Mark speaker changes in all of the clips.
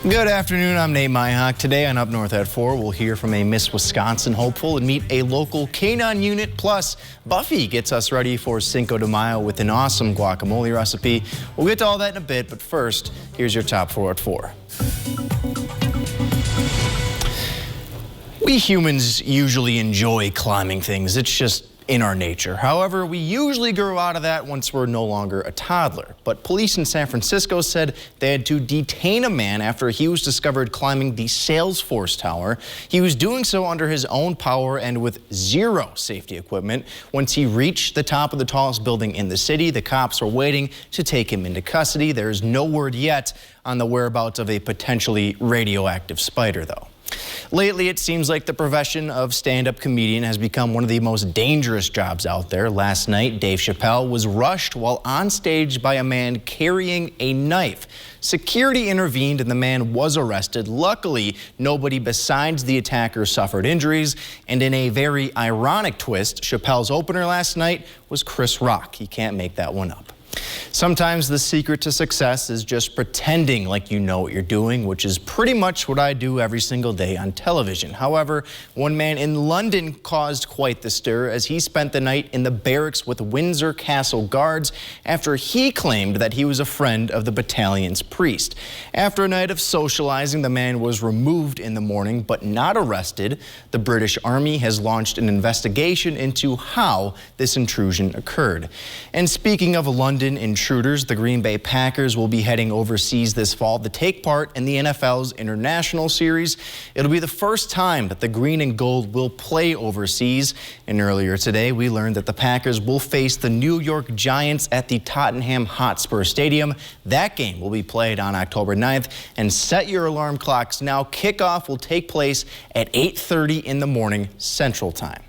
Speaker 1: Good afternoon, I'm Nate Myhock. Today on Up North at 4, we'll hear from a Miss Wisconsin hopeful and meet a local canine unit. Plus, Buffy gets us ready for Cinco de Mayo with an awesome guacamole recipe. We'll get to all that in a bit, but first, here's your top 4 at 4. We humans usually enjoy climbing things. It's just in our nature. However, we usually grow out of that once we're no longer a toddler. But police in San Francisco said they had to detain a man after he was discovered climbing the Salesforce Tower. He was doing so under his own power and with zero safety equipment. Once he reached the top of the tallest building in the city, the cops were waiting to take him into custody. There is no word yet on the whereabouts of a potentially radioactive spider, though. Lately, it seems like the profession of stand-up comedian has become one of the most dangerous jobs out there. Last night, Dave Chappelle was rushed while on stage by a man carrying a knife. Security intervened and the man was arrested. Luckily, nobody besides the attacker suffered injuries. And in a very ironic twist, Chappelle's opener last night was Chris Rock. He can't make that one up. Sometimes the secret to success is just pretending like you know what you're doing, which is pretty much what I do every single day on television. However, one man in London caused quite the stir as he spent the night in the barracks with Windsor Castle guards after he claimed that he was a friend of the battalion's priest. After a night of socializing, the man was removed in the morning but not arrested. The British Army has launched an investigation into how this intrusion occurred. And speaking of London intruders, the Green Bay Packers will be heading overseas this fall to take part in the NFL's International Series. It'll be the first time that the green and gold will play overseas. And earlier today, we learned that the Packers will face the New York Giants at the Tottenham Hotspur Stadium. That game will be played on October 9th. And set your alarm clocks now. Kickoff will take place at 8:30 in the morning Central Time.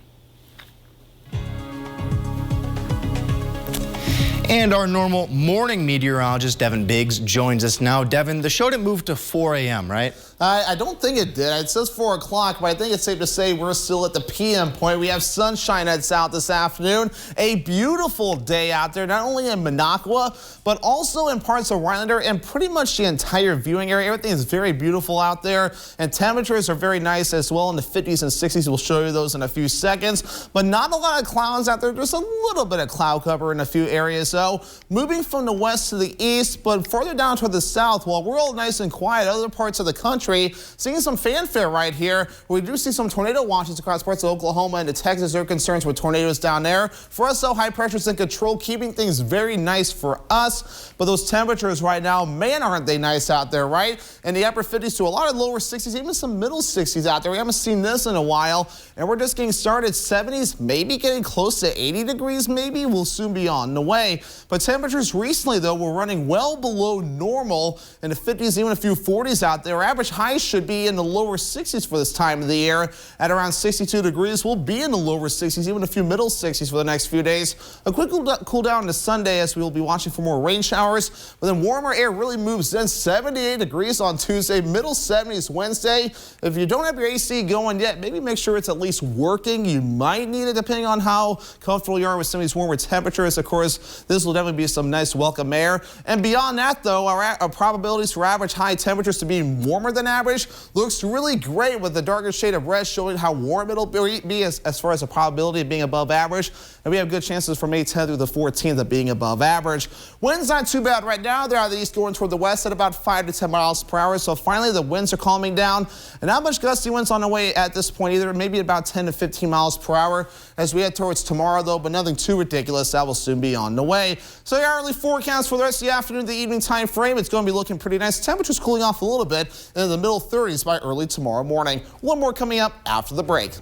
Speaker 1: And our normal morning meteorologist, Devin Biggs, joins us now. Devin, the show didn't move to 4 a.m., right?
Speaker 2: I don't think it did. It says 4 o'clock, but I think it's safe to say we're still at the p.m. point. We have sunshine heads out this afternoon. A beautiful day out there, not only in Minocqua, but also in parts of Rhinelander and pretty much the entire viewing area. Everything is very beautiful out there, and temperatures are very nice as well in the 50s and 60s. We'll show you those in a few seconds, but not a lot of clouds out there. Just a little bit of cloud cover in a few areas, though. Moving from the west to the east, but further down toward the south, while we're all nice and quiet, other parts of the country seeing some fanfare right here. We do see some tornado watches across parts of Oklahoma and Texas. There are concerns with tornadoes down there. For us, though, high pressure's in control, keeping things very nice for us. But those temperatures right now, man, aren't they nice out there, right? In the upper 50s to a lot of lower 60s, even some middle 60s out there. We haven't seen this in a while, and we're just getting started. 70s, maybe getting close to 80 degrees, maybe. We'll soon be on the way. But temperatures recently, though, were running well below normal in the 50s, even a few 40s out there. Average highs should be in the lower 60s for this time of the year. At around 62 degrees, we'll be in the lower 60s, even a few middle 60s for the next few days. A quick cool down to Sunday as we will be watching for more rain showers. But then warmer air really moves in. 78 degrees on Tuesday, middle 70s Wednesday. If you don't have your AC going yet, maybe make sure it's at least working. You might need it depending on how comfortable you are with some of these warmer temperatures. Of course, this will definitely be some nice welcome air. And beyond that, though, our probabilities for average high temperatures to be warmer than average looks really great with the darker shade of red showing how warm it'll be as far as the probability of being above average. And we have good chances for May 10th through the 14th of being above average. Winds not too bad right now. They're out of the east going toward the west at about 5 to 10 miles per hour. So finally the winds are calming down and not much gusty winds on the way at this point either. Maybe about 10 to 15 miles per hour as we head towards tomorrow, though, but nothing too ridiculous. That will soon be on the way. So the hourly forecast for the rest of the afternoon, the evening time frame, it's going to be looking pretty nice. Temperatures cooling off a little bit in the middle 30s by early tomorrow morning. One more coming up after the break.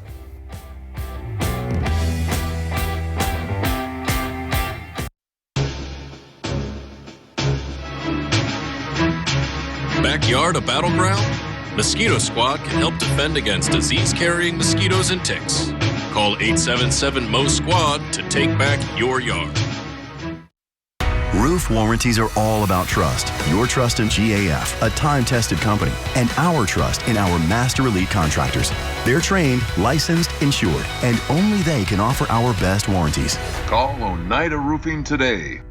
Speaker 3: Backyard a battleground? Mosquito Squad can help defend against disease-carrying mosquitoes and ticks. Call 877-MO-SQUAD to take back your yard.
Speaker 4: Roof warranties are all about trust. Your trust in GAF, a time-tested company, and our trust in our Master Elite contractors. They're trained, licensed, insured, and only they can offer our best warranties.
Speaker 5: Call Oneida Roofing today.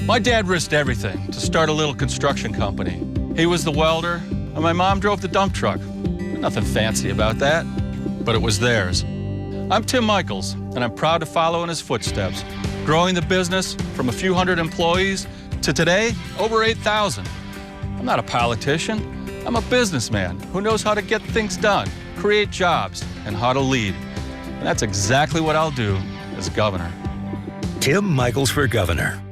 Speaker 6: My dad risked everything to start a little construction company.
Speaker 5: He was the welder, and my mom drove the dump truck. Nothing fancy about that, but it was theirs. I'm Tim Michaels, and I'm proud to follow in his footsteps, growing the business from a few hundred employees to today, over 8,000. I'm not a politician. I'm a businessman who knows how to get things done, create jobs, and how to lead. And that's exactly what I'll do as governor.
Speaker 6: Tim Michaels for governor.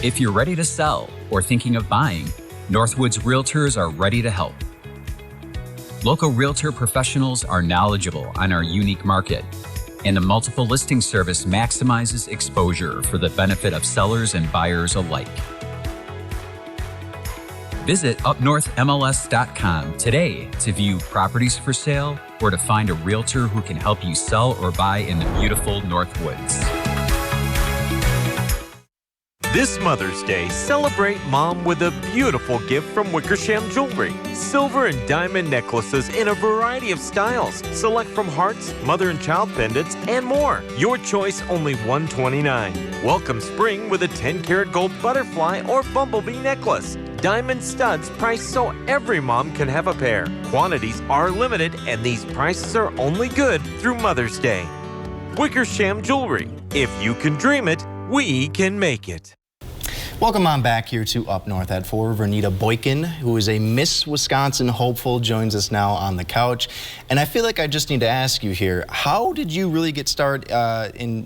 Speaker 7: If you're ready to sell or thinking of buying, Northwoods Realtors are ready to help. Local realtor professionals are knowledgeable on our unique market, and a multiple listing service maximizes exposure for the benefit of sellers and buyers alike. Visit upnorthmls.com today to view properties for sale or to find a realtor who can help you sell or buy in the beautiful Northwoods.
Speaker 8: This Mother's Day, celebrate Mom with a beautiful gift from Wickersham Jewelry. Silver and diamond necklaces in a variety of styles. Select from hearts, mother and child pendants, and more. Your choice, only $129. Welcome spring with a 10-karat gold butterfly or bumblebee necklace. Diamond studs priced so every mom can have a pair. Quantities are limited, and these prices are only good through Mother's Day. Wickersham Jewelry. If you can dream it, we can make it.
Speaker 1: Welcome on back here to Up North at 4. Vernita Boykin, who is a Miss Wisconsin hopeful, joins us now on the couch. And I feel like I just need to ask you here, how did you really get started in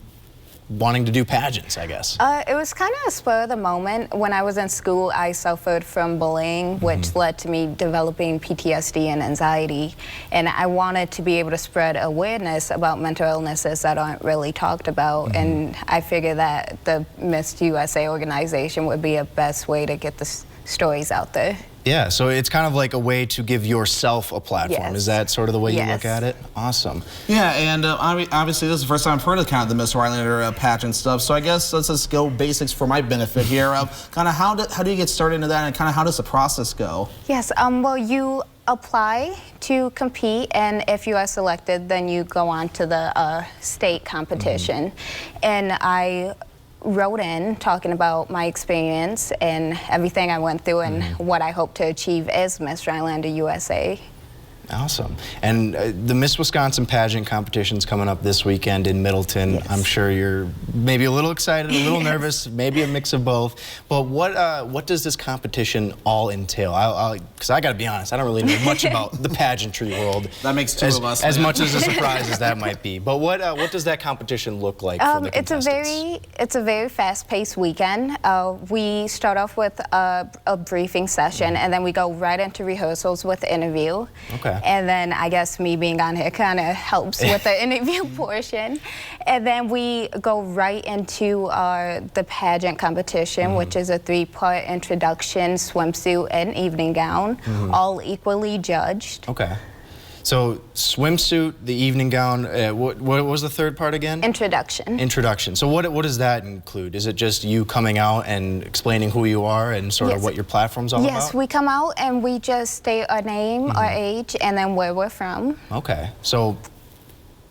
Speaker 1: wanting to do pageants, I guess?
Speaker 9: It was kind of a spur of the moment. When I was in school, I suffered from bullying, which led to me developing PTSD and anxiety. And I wanted to be able to spread awareness about mental illnesses that aren't really talked about. And I figured that the Miss USA organization would be a best way to get the stories out there.
Speaker 1: Yeah, so it's kind of like a way to give yourself a platform.
Speaker 9: Yes.
Speaker 1: Is that sort of the way you
Speaker 9: Yes.
Speaker 1: look at it? Awesome.
Speaker 2: Yeah, and obviously this is the first time I've heard of kind of the Miss Rylander pageant stuff, so I guess let's just go basics for my benefit here. Kind of how do you get started into that, and kind of how does the process go?
Speaker 9: Yes, well, you apply to compete, and if you are selected, then you go on to the state competition. And I wrote in talking about my experience and everything I went through and what I hope to achieve as Miss Rylander USA.
Speaker 1: Awesome. And the Miss Wisconsin pageant competition's coming up this weekend in Middleton.
Speaker 9: Yes.
Speaker 1: I'm sure you're maybe a little excited, a little nervous, maybe a mix of both. But what does this competition all entail? Because I got to be honest, I don't really know much about the pageantry world.
Speaker 2: That makes two of us.
Speaker 1: As much as a surprise as that might be. But what does that competition look like for the contestants?
Speaker 9: It's a very fast-paced weekend. We start off with a briefing session, and then we go right into rehearsals with the interview.
Speaker 1: Okay.
Speaker 9: And then I guess me being on here kind of helps with the interview portion. And then we go right into the pageant competition, which is a 3-part introduction, swimsuit, and evening gown, all equally judged.
Speaker 1: Okay. So swimsuit, the evening gown, what was the third part again?
Speaker 9: Introduction.
Speaker 1: Introduction. So what does that include? Is it just you coming out and explaining who you are and sort of what your platform's all about?
Speaker 9: Yes, we come out and we just state our name, our age, and then where we're from.
Speaker 1: Okay. So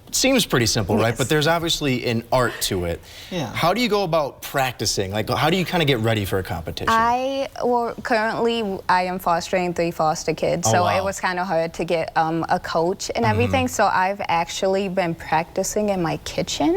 Speaker 1: it seems pretty simple, right? But there's obviously an art to it.
Speaker 2: Yeah.
Speaker 1: How do you go about practicing? Like, how do you kind of get ready for a competition?
Speaker 9: Currently I am fostering 3 foster kids, so it was kind of hard to get a coach and everything. So I've actually been practicing in my kitchen.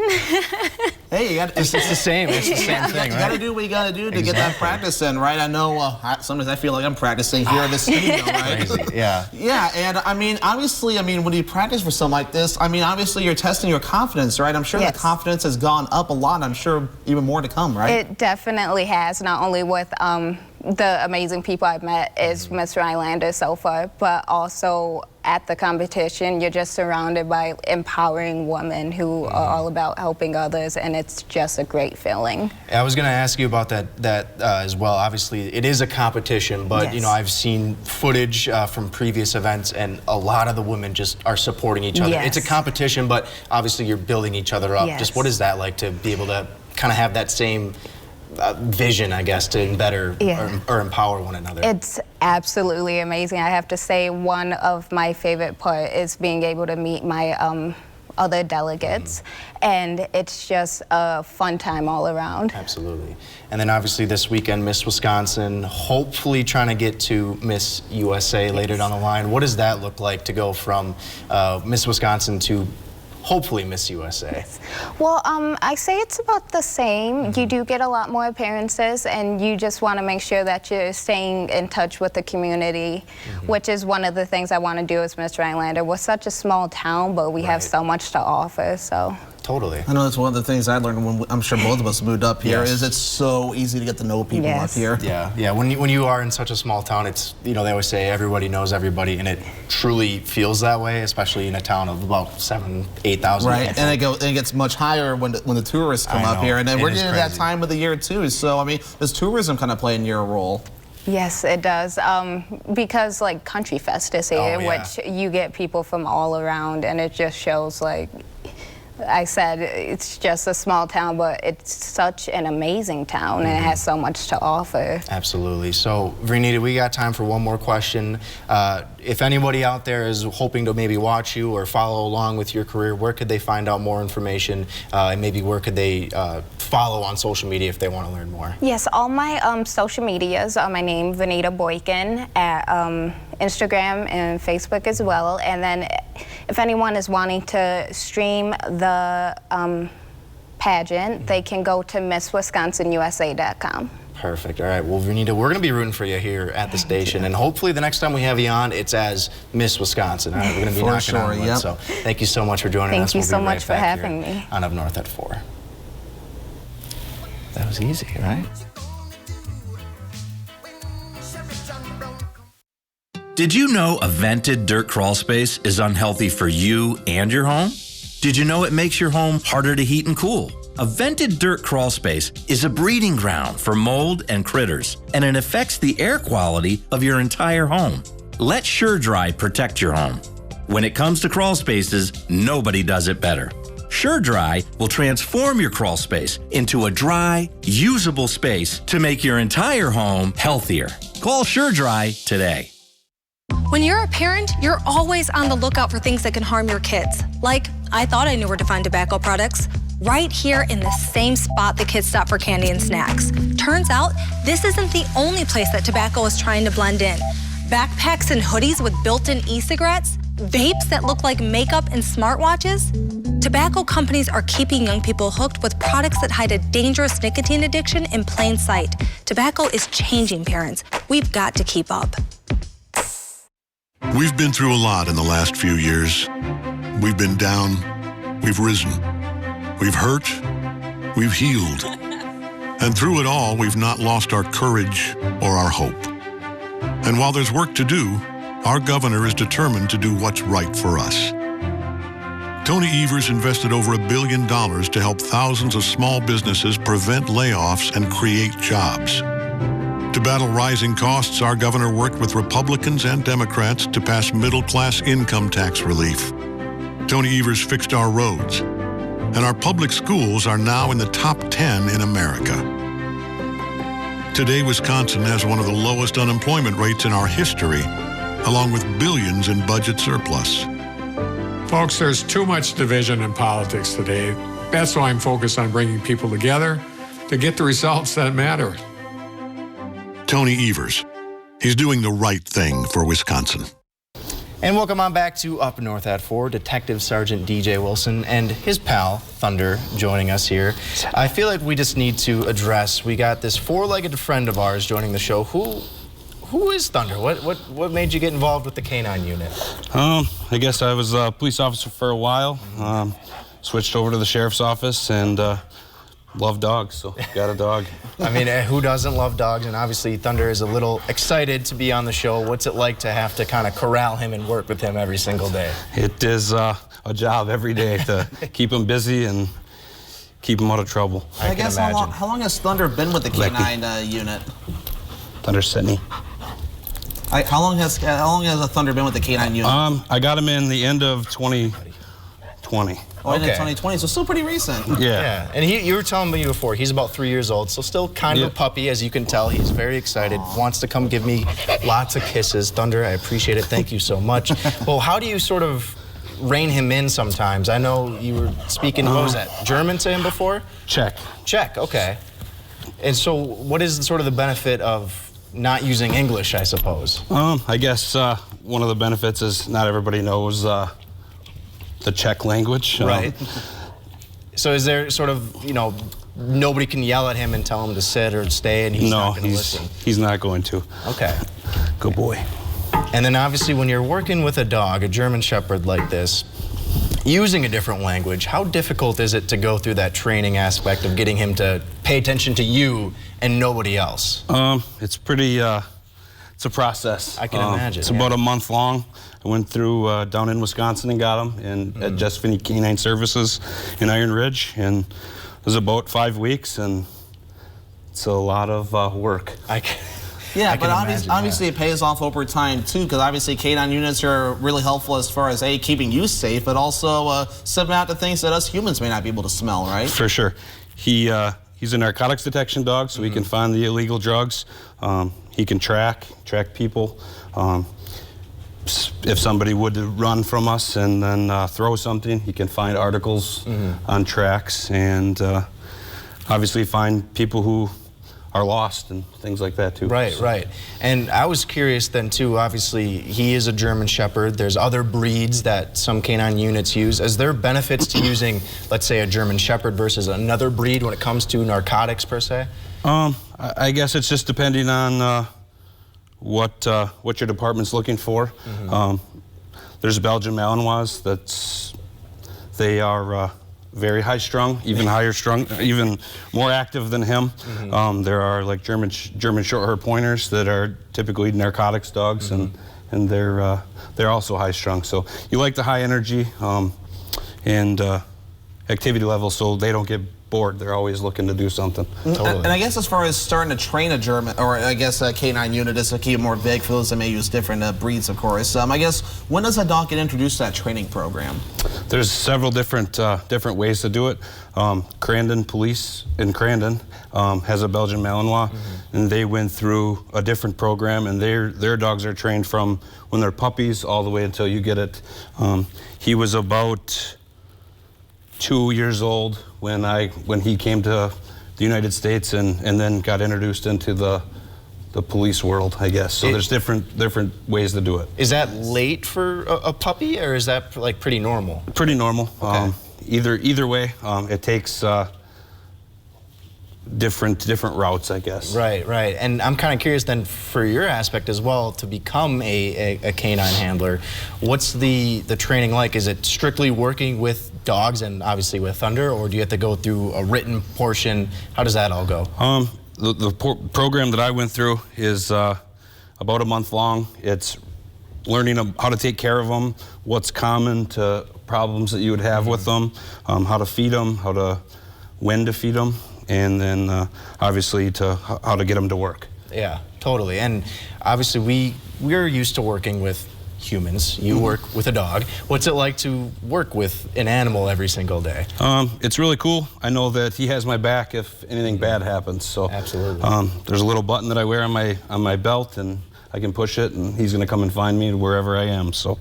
Speaker 2: Hey,
Speaker 1: it's the same. It's the same thing, right?
Speaker 2: You gotta do what you gotta do to get that practice in, right? I know sometimes I feel like I'm practicing here in the studio, right?
Speaker 1: Crazy. Yeah.
Speaker 2: Yeah, and obviously, when you practice for something like this, obviously you're testing your confidence, right? I'm sure the confidence has gone up a lot. I'm sure even more to come, right?
Speaker 9: It definitely has, not only with the amazing people I've met as Miss Rylander so far, but also at the competition, you're just surrounded by empowering women who are all about helping others, and it's just a great feeling.
Speaker 1: I was going to ask you about that as well. Obviously, it is a competition, but you know, I've seen footage from previous events, and a lot of the women just are supporting each other. It's a competition, but obviously you're building each other up. Just what is that like to be able to kind of have that same vision, I guess, to better or empower one another?
Speaker 9: It's absolutely amazing. I have to say one of my favorite part is being able to meet my other delegates, and it's just a fun time all around.
Speaker 1: Absolutely. And then obviously this weekend, Miss Wisconsin, hopefully trying to get to Miss USA later down the line. What does that look like to go from Miss Wisconsin to hopefully Miss USA?
Speaker 9: Well, I say it's about the same. You do get a lot more appearances, and you just want to make sure that you're staying in touch with the community, which is one of the things I want to do as Miss Rhinelander. We're such a small town, but we have so much to offer, so.
Speaker 1: Totally.
Speaker 2: I know that's one of the things I learned when I'm sure both of us moved up here is it's so easy to get to know people up here.
Speaker 1: Yeah. When you are in such a small town, it's, you know, they always say everybody knows everybody, and it truly feels that way, especially in a town of about 7,000 to 8,000
Speaker 2: Right,
Speaker 1: people.
Speaker 2: and it gets much higher when the tourists come up here, and then we're getting that time of the year too. So I mean, does tourism kind of play in your role?
Speaker 9: Yes, it does, because like Country Fest is here, which you get people from all around, and it just shows, like I said, it's just a small town, but it's such an amazing town, and it has so much to offer.
Speaker 1: Absolutely. So, Vernita, we got time for one more question. If anybody out there is hoping to maybe watch you or follow along with your career, where could they find out more information, and maybe where could they follow on social media if they want to learn more?
Speaker 9: Yes, all my social medias are my name, Vernita Boykin, at Instagram and Facebook as well. And then if anyone is wanting to stream the pageant, they can go to MissWisconsinUSA.com.
Speaker 1: Perfect. All right. Well, Vernita, we're going to be rooting for you here at the station, and hopefully the next time we have you on, it's as Miss Wisconsin. All right, we're going to be knocking on wood. So thank you so much for joining us.
Speaker 9: Thank you so much for having me.
Speaker 1: On Up North at 4. That was easy, right?
Speaker 10: Did you know a vented dirt crawl space is unhealthy for you and your home? Did you know it makes your home harder to heat and cool? A vented dirt crawl space is a breeding ground for mold and critters, and it affects the air quality of your entire home. Let SureDry protect your home. When it comes to crawl spaces, nobody does it better. SureDry will transform your crawl space into a dry, usable space to make your entire home healthier. Call SureDry today.
Speaker 11: When you're a parent, you're always on the lookout for things that can harm your kids. Like, I thought I knew where to find tobacco products. Right here in the same spot the kids stop for candy and snacks. Turns out, this isn't the only place that tobacco is trying to blend in. Backpacks and hoodies with built-in e-cigarettes, vapes that look like makeup and smartwatches. Tobacco companies are keeping young people hooked with products that hide a dangerous nicotine addiction in plain sight. Tobacco is changing parents. We've got to keep up.
Speaker 12: We've been through a lot in the last few years. We've been down, we've risen, we've hurt, we've healed. And through it all, we've not lost our courage or our hope. And while there's work to do, our governor is determined to do what's right for us. Tony Evers invested over $1 billion to help thousands of small businesses prevent layoffs and create jobs. To battle rising costs, our governor worked with Republicans and Democrats to pass middle-class income tax relief. Tony Evers fixed our roads, and our public schools are now in the top 10 in America. Today, Wisconsin has one of the lowest unemployment rates in our history, along with billions in budget surplus.
Speaker 13: Folks, there's too much division in politics today. That's why I'm focused on bringing people together to get the results that matter.
Speaker 12: Tony Evers. He's doing the right thing for Wisconsin.
Speaker 1: And welcome on back to Up North at 4. Detective Sergeant DJ Wilson and his pal, Thunder, joining us here. I feel like we just need to address, we got this four-legged friend of ours joining the show. Who is Thunder? What made you get involved with the K-9 unit?
Speaker 14: I guess I was a police officer for a while. Switched over to the sheriff's office and love dogs, so got a dog.
Speaker 1: I mean, who doesn't love dogs? And obviously Thunder is a little excited to be on the show. What's it like to have to kind of corral him and work with him every single day?
Speaker 14: It is a job every day to keep him busy and keep him out of trouble.
Speaker 2: I guess how long has Thunder been with the K-9 unit?
Speaker 14: Thunder Sydney.
Speaker 2: How long has a Thunder been with the K-9 unit?
Speaker 14: I got him in the end of 2020.
Speaker 2: Oh, in 2020, so still pretty recent.
Speaker 1: Yeah. And you were telling me before, he's about 3 years old, so still kind of a puppy, as you can tell. He's very excited, wants to come give me lots of kisses. Thunder, I appreciate it. Thank you so much. Well, how do you sort of rein him in sometimes. I know you were speaking, what was that, German to him before?
Speaker 14: Czech.
Speaker 1: Czech, okay. And so what is sort of the benefit of not using English, I suppose?
Speaker 14: I guess one of the benefits is not everybody knows the Czech language.
Speaker 1: Right. So is there sort of, you know, nobody can yell at him and tell him to sit or stay, and he's not going to listen?
Speaker 14: He's not going to.
Speaker 1: Okay.
Speaker 14: Good boy.
Speaker 1: And then obviously when you're working with a dog, a German Shepherd like this, using a different language, how difficult is it to go through that training aspect of getting him to pay attention to you and nobody else?
Speaker 14: It's pretty, it's a process.
Speaker 1: I can imagine.
Speaker 14: It's about a month long. I went through down in Wisconsin and got him at Just Finney Canine Services in Iron Ridge, and it was about 5 weeks, and it's a lot of work.
Speaker 2: Yeah, but obviously it pays off over time too, because obviously canine units are really helpful as far as keeping you safe, but also stepping out to things that us humans may not be able to smell, right?
Speaker 14: For sure. He's a narcotics detection dog, so he can find the illegal drugs. He can track people. If somebody would run from us and then throw something, he can find articles on tracks, and obviously find people who are lost and things like that too.
Speaker 1: Right, right. And I was curious then too, obviously he is a German Shepherd. There's other breeds that some canine units use. Is there benefits to using, let's say, a German Shepherd versus another breed when it comes to narcotics per se?
Speaker 14: I guess it's just depending on what your department's looking for. There's Belgian Malinois they are very high-strung, even higher-strung, even more active than him. There are like German short-hair pointers that are typically narcotics dogs, and they're also high-strung. So you like the high energy and activity level, so they don't get bored. They're always looking to do something.
Speaker 2: Totally. And I guess as far as starting to train a German, or I guess a canine unit, is to keep it more vague for those that may use different breeds, of course. I guess, when does a dog get introduced to that training program?
Speaker 14: There's several different ways to do it. Crandon Police in Crandon has a Belgian Malinois, and they went through a different program, and their dogs are trained from when they're puppies all the way until you get it. He was about 2 years old when he came to the United States, and then got introduced into the police world, I guess. So there's different ways to do it.
Speaker 1: Is that late for a puppy, or is that like pretty normal?
Speaker 14: Pretty normal.
Speaker 1: Okay.
Speaker 14: Either way, it takes different routes, I guess.
Speaker 1: Right, right. And I'm kind of curious then for your aspect as well, to become a canine handler, what's the training like? Is it strictly working with dogs and obviously with Thunder, or do you have to go through a written portion? How does that all go?
Speaker 14: The program that I went through is about a month long. It's learning how to take care of them, what's common to problems that you would have with them, how to feed them, when to feed them, and then obviously how to get them to work.
Speaker 1: Yeah, totally. And obviously we're used to working with humans. You work with a dog. What's it like to work with an animal every single day?
Speaker 14: It's really cool. I know that he has my back if anything bad happens. So
Speaker 1: absolutely.
Speaker 14: There's a little button that I wear on my belt, and I can push it, and he's going to come and find me wherever I am. So.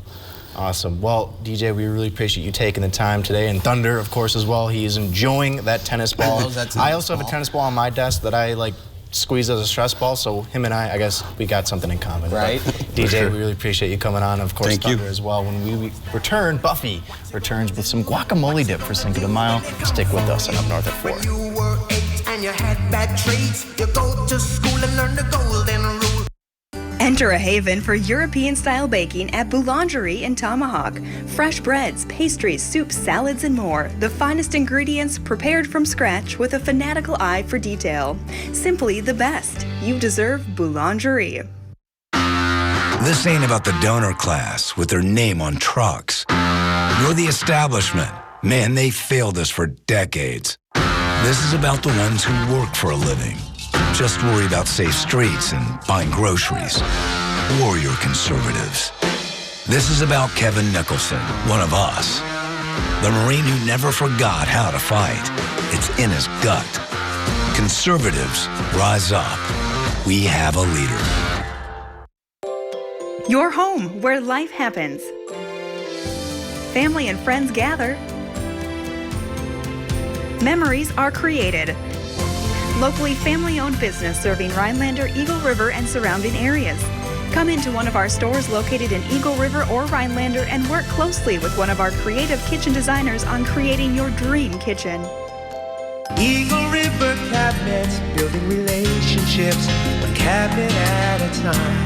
Speaker 1: Awesome. Well, DJ, we really appreciate you taking the time today, and Thunder, of course, as well. He is enjoying that tennis ball. I also have a tennis ball on my desk that I squeeze as a stress ball, so him and I guess we got something in common.
Speaker 2: Right.
Speaker 1: DJ, sure. We really appreciate you coming on. Of course,
Speaker 14: Thank
Speaker 1: Thunder
Speaker 14: you.
Speaker 1: as well. When we return, Buffy returns with some guacamole dip for Cinco de Mayo. Stick with us on Up North at 4.
Speaker 15: When you were 8 and you had bad traits, you go to school and learn the golden rule.
Speaker 16: Enter a haven for European-style baking at Boulangerie in Tomahawk. Fresh breads, pastries, soups, salads, and more. The finest ingredients prepared from scratch with a fanatical eye for detail. Simply the best. You deserve Boulangerie.
Speaker 6: This ain't about the donor class with their name on trucks, nor the establishment. Man, they failed us for decades. This is about the ones who work for a living. Just worry about safe streets and buying groceries. Warrior conservatives. This is about Kevin Nicholson, one of us. The Marine who never forgot how to fight. It's in his gut. Conservatives, rise up. We have a leader.
Speaker 16: Your home, where life happens. family and friends gather, memories are created. Locally family-owned business serving Rhinelander, Eagle River, and surrounding areas. Come into one of our stores located in Eagle River or Rhinelander and work closely with one of our creative kitchen designers on creating your dream kitchen.
Speaker 15: Eagle River Cabinets, building relationships, one cabinet at a time.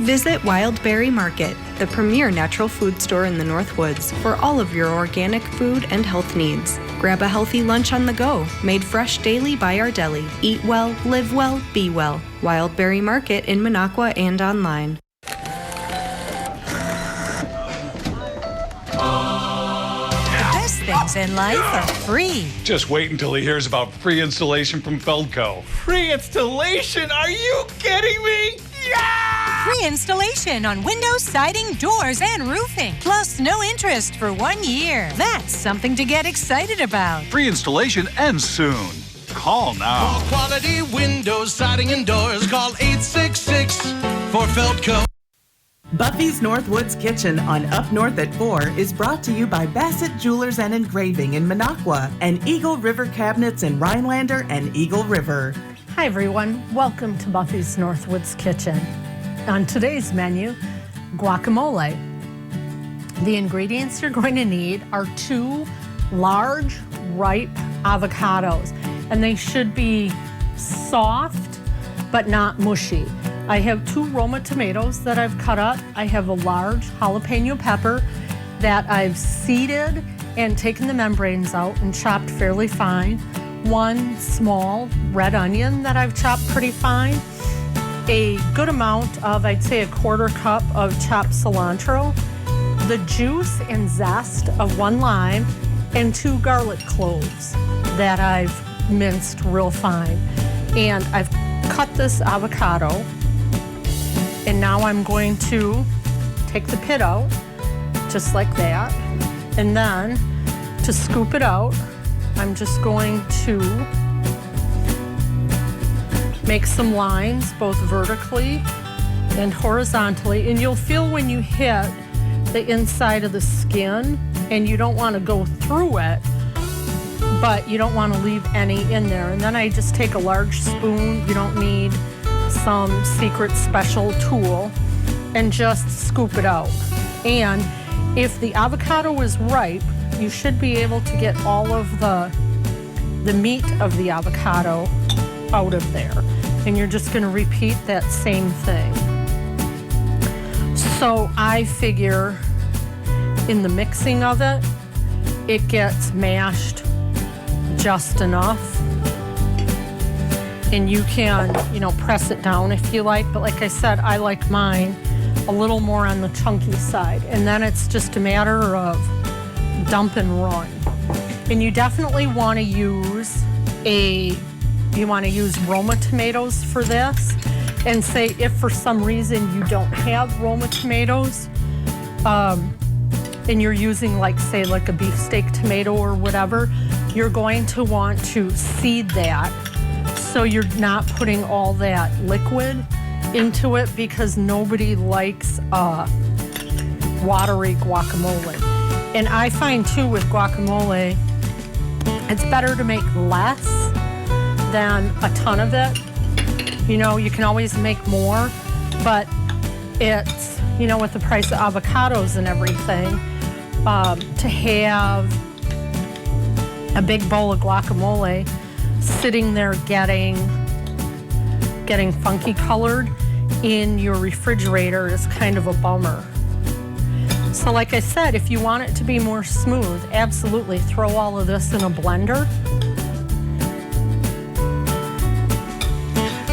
Speaker 17: Visit Wildberry Market, the premier natural food store in the Northwoods, for all of your organic food and health needs. Grab a healthy lunch on the go, made fresh daily by our deli. Eat well, live well, be well. Wildberry Market in Minocqua and online.
Speaker 18: Things in life are free.
Speaker 19: Just wait until he hears about free installation from Feldco.
Speaker 20: Free installation? Are you kidding me? Yeah!
Speaker 18: Free installation on windows, siding, doors, and roofing. Plus no interest for 1 year. That's something to get excited about.
Speaker 19: Free installation ends soon. Call now.
Speaker 20: For quality windows, siding, and doors, call 866 for Feldco.
Speaker 21: Buffy's Northwoods Kitchen on Up North at 4 is brought to you by Bassett Jewelers and Engraving in Minocqua and Eagle River Cabinets in Rhinelander and Eagle River.
Speaker 22: Hi everyone, welcome to Buffy's Northwoods Kitchen. On today's menu, guacamole. The ingredients you're going to need are 2 large, ripe avocados, and they should be soft but not mushy. I have 2 Roma tomatoes that I've cut up. I have a large jalapeno pepper that I've seeded and taken the membranes out and chopped fairly fine. 1 small red onion that I've chopped pretty fine. A good amount of, I'd say, 1/4 cup of chopped cilantro. The juice and zest of 1 lime and 2 garlic cloves that I've minced real fine. And I've cut this avocado. And now I'm going to take the pit out, just like that. And then to scoop it out, I'm just going to make some lines, both vertically and horizontally. And you'll feel when you hit the inside of the skin, and you don't want to go through it, but you don't want to leave any in there. And then I just take a large spoon. You don't need some secret special tool, and just scoop it out. And if the avocado is ripe, you should be able to get all of the meat of the avocado out of there. And you're just going to repeat that same thing. So I figure in the mixing of it, it gets mashed just enough. And you can, press it down if you like. But like I said, I like mine a little more on the chunky side. And then it's just a matter of dump and run. And you definitely want to use Roma tomatoes for this. And say if for some reason you don't have Roma tomatoes, and you're using like a beefsteak tomato or whatever, you're going to want to seed that. So you're not putting all that liquid into it, because nobody likes watery guacamole. And I find too with guacamole, it's better to make less than a ton of it. You can always make more, but it's, with the price of avocados and everything, to have a big bowl of guacamole sitting there getting funky colored in your refrigerator is kind of a bummer. So like I said, if you want it to be more smooth, absolutely throw all of this in a blender.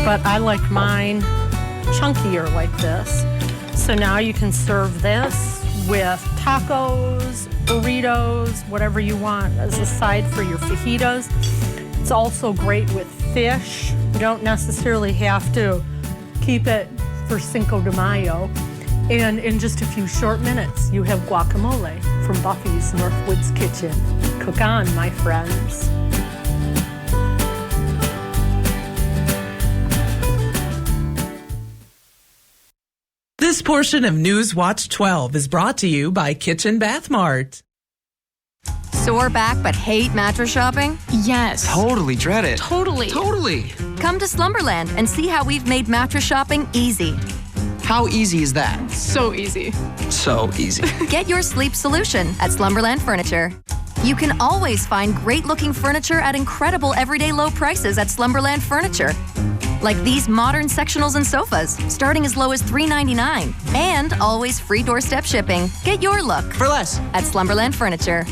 Speaker 22: But I like mine chunkier like this. So now you can serve this with tacos, burritos, whatever you want as a side for your fajitas. It's also great with fish. You don't necessarily have to keep it for Cinco de Mayo. And in just a few short minutes, you have guacamole from Buffy's Northwoods Kitchen. Cook on, my friends.
Speaker 21: This portion of News Watch 12 is brought to you by Kitchen Bath Mart.
Speaker 3: Sore back but hate mattress shopping?
Speaker 4: Yes.
Speaker 23: Totally dread it.
Speaker 4: Totally.
Speaker 3: Come to Slumberland and see how we've made mattress shopping easy.
Speaker 23: How easy is that?
Speaker 4: So easy.
Speaker 23: So easy.
Speaker 3: Get your sleep solution at Slumberland Furniture. You can always find great-looking furniture at incredible everyday low prices at Slumberland Furniture. Like these modern sectionals and sofas, starting as low as $3.99. And always free doorstep shipping. Get your look
Speaker 23: For less
Speaker 3: at Slumberland Furniture.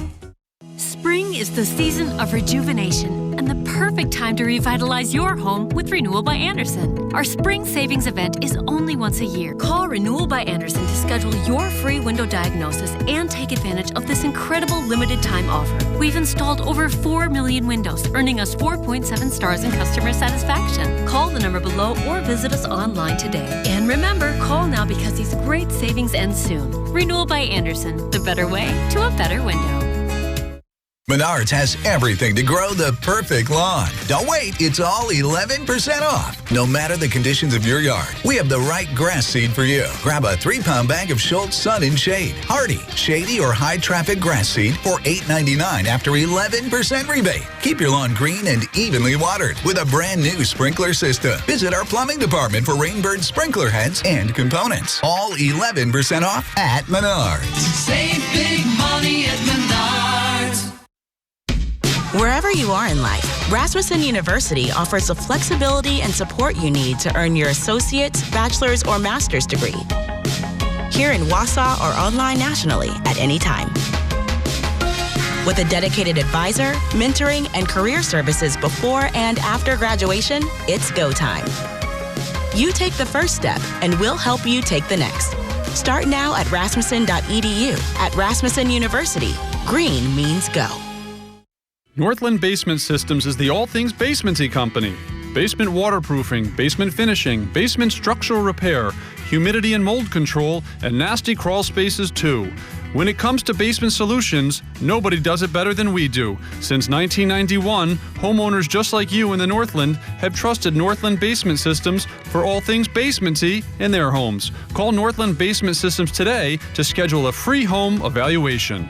Speaker 24: Spring is the season of rejuvenation and the perfect time to revitalize your home with Renewal by Andersen. Our spring savings event is only once a year. Call Renewal by Andersen to schedule your free window diagnosis and take advantage of this incredible limited time offer. We've installed over 4 million windows, earning us 4.7 stars in customer satisfaction. Call the number below or visit us online today. And remember, call now because these great savings end soon. Renewal by Andersen, the better way to a better window.
Speaker 25: Menards has everything to grow the perfect lawn. Don't wait, it's all 11% off. No matter the conditions of your yard, we have the right grass seed for you. Grab a 3-pound bag of Schultz Sun and Shade, Hardy, Shady, or High Traffic Grass Seed for $8.99 after 11% rebate. Keep your lawn green and evenly watered with a brand new sprinkler system. Visit our plumbing department for Rainbird sprinkler heads and components. All 11% off at Menards.
Speaker 26: Save big money at Menards.
Speaker 27: Wherever you are in life, Rasmussen University offers the flexibility and support you need to earn your associate's, bachelor's, or master's degree. Here in Wausau or online nationally at any time. With a dedicated advisor, mentoring, and career services before and after graduation, it's go time. You take the first step, and we'll help you take the next. Start now at rasmussen.edu. At Rasmussen University, green means go.
Speaker 5: Northland Basement Systems is the all things basementy company. Basement waterproofing, basement finishing, basement structural repair, humidity and mold control, and nasty crawl spaces too. When it comes to basement solutions, nobody does it better than we do. Since 1991, homeowners just like you in the Northland have trusted Northland Basement Systems for all things basementy in their homes. Call Northland Basement Systems today to schedule a free home evaluation.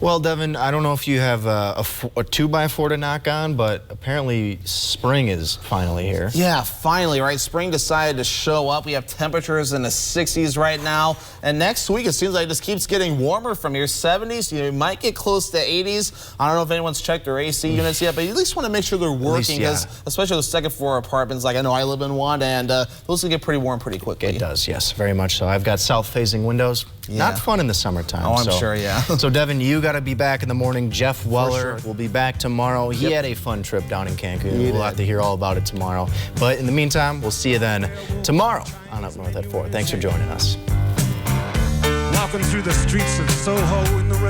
Speaker 1: Well, Devin, I don't know if you have a 2x4 to knock on, but apparently spring is finally here.
Speaker 2: Yeah, finally, right? Spring decided to show up. We have temperatures in the 60s right now. And next week, it seems like it just keeps getting warmer from here. 70s, you might get close to 80s. I don't know if anyone's checked their AC units yet, but you at least want to make sure they're working, because especially those second floor apartments, like I know I live in one, and those can get pretty warm pretty quickly.
Speaker 1: It does, yes, very much so. I've got south-facing windows. Not fun in the summertime.
Speaker 2: Oh, I'm sure, yeah.
Speaker 1: So, Devin, you got to be back in the morning. Jeff Weller will be back tomorrow. He had a fun trip down in Cancun. We'll have to hear all about it tomorrow. But in the meantime, we'll see you then tomorrow on Up North at 4. Thanks for joining us.
Speaker 28: Walking through the streets of Soho in the rain.